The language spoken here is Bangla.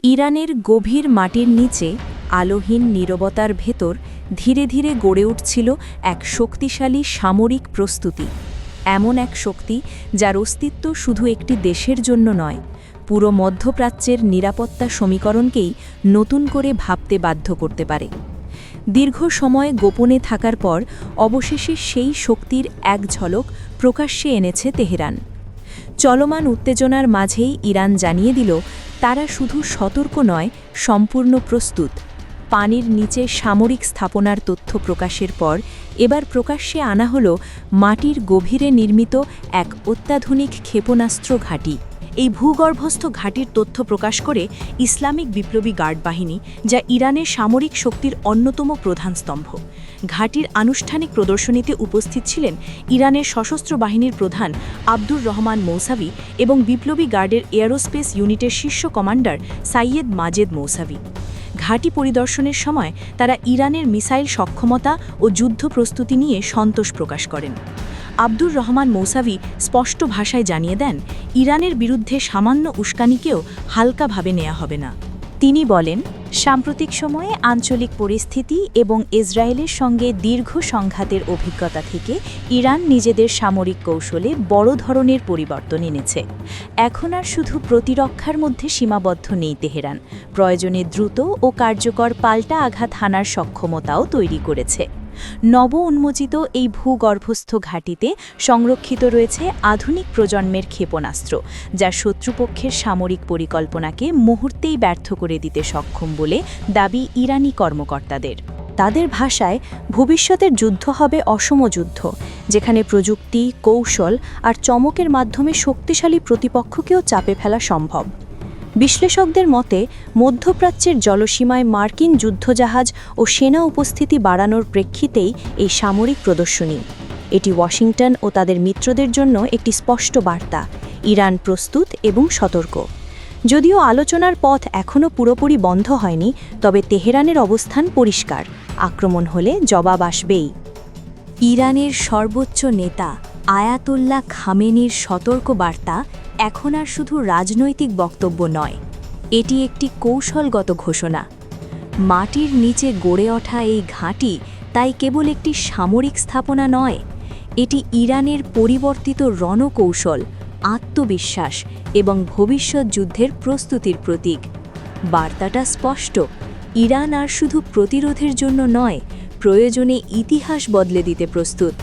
ইরানের গভীর মাটির নিচে আলোহীন নীরবতার ভেতর ধীরে ধীরে গড়ে উঠছিল এক শক্তিশালী সামরিক প্রস্তুতি, এমন এক শক্তি যার অস্তিত্ব শুধু একটি দেশের জন্য নয়, পুরো মধ্যপ্রাচ্যের নিরাপত্তা সমীকরণকেই নতুন করে ভাবতে বাধ্য করতে পারে। দীর্ঘ সময় গোপনে থাকার পর অবশেষে সেই শক্তির এক ঝলক প্রকাশ্যে এনেছে তেহরান। চলমান উত্তেজনার মাঝেই ইরান জানিয়ে দিল, তারা শুধু সতর্ক নয়, সম্পূর্ণ প্রস্তুত। পানির নিচে সামরিক স্থাপনার তথ্য প্রকাশের পর এবার প্রকাশ্যে আনা হল মাটির গভীরে নির্মিত এক অত্যাধুনিক ক্ষেপণাস্ত্র ঘাঁটি। এই ভূগর্ভস্থ ঘাঁটির তথ্য প্রকাশ করে ইসলামিক বিপ্লবী গার্ড বাহিনী, যা ইরানের সামরিক শক্তির অন্যতম প্রধান স্তম্ভ। ঘাঁটির আনুষ্ঠানিক প্রদর্শনীতে উপস্থিত ছিলেন ইরানের সশস্ত্র বাহিনীর প্রধান আব্দুর রহমান মৌসাভি এবং বিপ্লবী গার্ডের এয়ারোস্পেস ইউনিটের শীর্ষ কমান্ডার সাইয়েদ মাজেদ মৌসাভি। ঘাঁটি পরিদর্শনের সময় তারা ইরানের মিসাইল সক্ষমতা ও যুদ্ধ প্রস্তুতি নিয়ে সন্তোষ প্রকাশ করেন। আব্দুর রহমান মৌসাভি স্পষ্ট ভাষায় জানিয়ে দেন, ইরানের বিরুদ্ধে সামান্য উস্কানিকেও হালকাভাবে নেওয়া হবে না। তিনি বলেন, সাম্প্রতিক সময়ে আঞ্চলিক পরিস্থিতি এবং ইসরায়েলের সঙ্গে দীর্ঘ সংঘাতের অভিজ্ঞতা থেকে ইরান নিজেদের সামরিক কৌশলে বড় ধরনের পরিবর্তন এনেছে। এখন আর শুধু প্রতিরক্ষার মধ্যে সীমাবদ্ধ নেই তেহরান, প্রয়োজনে দ্রুত ও কার্যকর পাল্টা আঘাত হানার সক্ষমতাও তৈরি করেছে। নব উন্মোচিত এই ভূগর্ভস্থ ঘাঁটিতে সংরক্ষিত রয়েছে আধুনিক প্রজন্মের ক্ষেপণাস্ত্র, যা শত্রুপক্ষের সামরিক পরিকল্পনাকে মুহূর্তেই ব্যর্থ করে দিতে সক্ষম বলে দাবি ইরানি কর্মকর্তাদের। তাদের ভাষায়, ভবিষ্যতের যুদ্ধ হবে অসম যুদ্ধ, যেখানে প্রযুক্তি, কৌশল আর চমকের মাধ্যমে শক্তিশালী প্রতিপক্ষকেও চাপে ফেলা সম্ভব। বিশ্লেষকদের মতে, মধ্যপ্রাচ্যের জলসীমায় মার্কিন যুদ্ধজাহাজ ও সেনা উপস্থিতি বাড়ানোর প্রেক্ষিতেই এই সামরিক প্রদর্শনী। এটি ওয়াশিংটন ও তাদের মিত্রদের জন্য একটি স্পষ্ট বার্তা, ইরান প্রস্তুত এবং সতর্ক। যদিও আলোচনার পথ এখনও পুরোপুরি বন্ধ হয়নি, তবে তেহরানের অবস্থান পরিষ্কার, আক্রমণ হলে জবাব আসবেই। ইরানের সর্বোচ্চ নেতা আয়াতুল্লাহ খামেনির সতর্ক বার্তা এখন আর শুধু রাজনৈতিক বক্তব্য নয়, এটি একটি কৌশলগত ঘোষণা। মাটির নিচে গড়ে ওঠা এই ঘাঁটি তাই কেবল একটি সামরিক স্থাপনা নয়, এটি ইরানের পরিবর্তিত রণকৌশল, আত্মবিশ্বাস এবং ভবিষ্যৎ যুদ্ধের প্রস্তুতির প্রতীক। বার্তাটা স্পষ্ট, ইরান আর শুধু প্রতিরোধের জন্য নয়, প্রয়োজনে ইতিহাস বদলে দিতে প্রস্তুত।